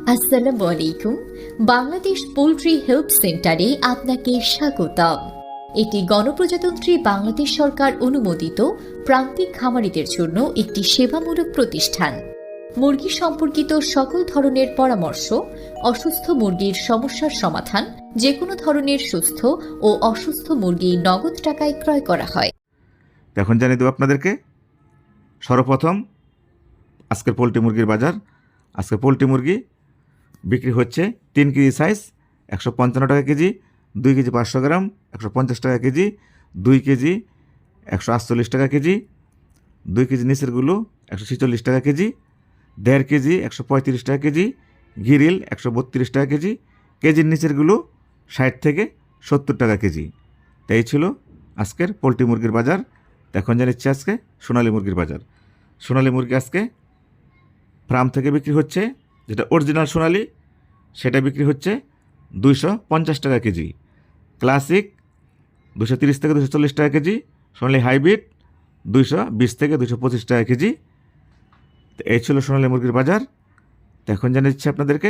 আসসালামু আলাইকুম। Bangladesh poultry help সেন্টারে আপনাকে স্বাগতম। এটি গণপ্রজাতন্ত্রী বাংলাদেশ সরকার অনুমোদিত প্রান্তিক খামারিদের জন্য একটি সেবামূলক প্রতিষ্ঠান। মুরগি সম্পর্কিত সকল ধরনের পরামর্শ, অসুস্থ মুরগির সমস্যার সমাধান, যে কোনো ধরনের সুস্থ ও অসুস্থ মুরগি নগদ টাকায় ক্রয় করা হয়। এখন জানিয়ে দেবো আপনাদেরকে সর্বপ্রথম আজকের পোলট্রি মুরগির বাজার। আজকে পোলট্রি মুরগি বিক্রি হচ্ছে 3 কেজি সাইজ 155 টাকা কেজি, 2 কেজি 500 গ্রাম 150 টাকা কেজি, 2 কেজি 148 টাকা কেজি, 2 কেজি নিচেরগুলো 146 টাকা কেজি, 1.5 কেজি 135 টাকা কেজি, গিরিল 132 টাকা কেজি, কেজির নিচেরগুলো 60 থেকে 70 টাকা কেজি। তাই ছিল আজকের পোলট্রি মুরগির বাজার। এখন জানিচ্ছি আজকে সোনালী মুরগির বাজার। সোনালী মুরগি আজকে ফার্ম থেকে বিক্রি হচ্ছে, যেটা অরিজিনাল সোনালী সেটা বিক্রি হচ্ছে 250 টাকা কেজি, ক্লাসিক 230 থেকে 240 টাকা কেজি, সোনালী হাইব্রিড 220 থেকে 225 টাকা কেজি। তো এই ছিল সোনালী মুরগির বাজার। তো এখন জানিয়ে আপনাদেরকে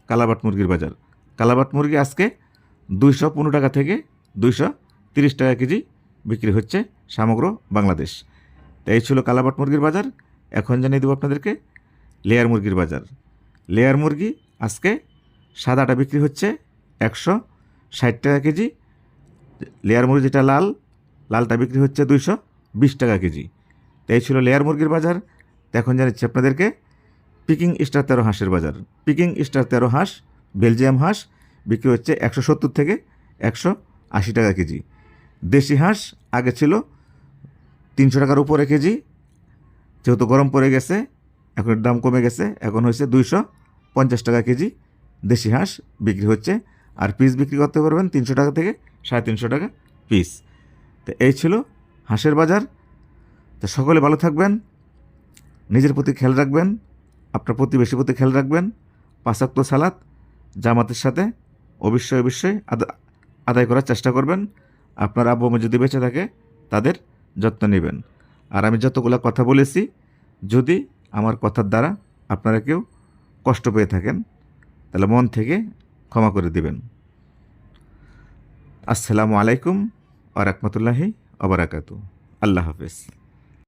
কালাবাট মুরগির বাজার। কালাবাট মুরগি আজকে 215 টাকা থেকে 230 টাকা কেজি বিক্রি হচ্ছে সমগ্র বাংলাদেশ। তো এই ছিল কালাবাট মুরগির বাজার। এখন জানিয়ে দেবো আপনাদেরকে লেয়ার মুরগির বাজার। লেয়ার মুরগি আজকে সাদাটা বিক্রি হচ্ছে 160 টাকা কেজি, লেয়ার মুরগি যেটা লালটা বিক্রি হচ্ছে 220 টাকা কেজি। তো এই ছিল লেয়ার মুরগির বাজার। তো এখন জানাচ্ছি আপনাদেরকে পিকিং স্টার 13 হাঁসের বাজার। পিকিং স্টার 13 হাঁস বেলজিয়াম হাঁস বিক্রি হচ্ছে 170 থেকে 180 টাকা কেজি। দেশি হাঁস আগে ছিল 300 টাকার উপরে কেজি, যেহেতু গরম পড়ে গেছে এখন দাম কমে গেছে, এখন হয়েছে 250 টাকা কেজি দেশি হাঁস বিক্রি হচ্ছে। আর পিস বিক্রি করতে পারবেন 300 টাকা থেকে 350 টাকা পিস। তো এই ছিল হাঁসের বাজার। তো সকলে ভালো থাকবেন, নিজের প্রতি খেয়াল রাখবেন, আপনার প্রতিবেশীর প্রতি খেয়াল রাখবেন। 5 ওয়াক্ত সালাত জামাতের সাথে অবশ্যই আদায় করার চেষ্টা করবেন। আপনার আব্বু আম্মু যদি বেঁচে থাকে তাদের যত্ন নেবেন। আর আমি যতগুলো কথা বলেছি, যদি আমার কথার দ্বারা আপনারা কেউ কষ্ট পেয়ে থাকেন তাহলে মন থেকে ক্ষমা করে দিবেন। আসসালামু আলাইকুম ওয়া রাহমাতুল্লাহি ওয়া বারাকাতুহু। আল্লাহ হাফেজ।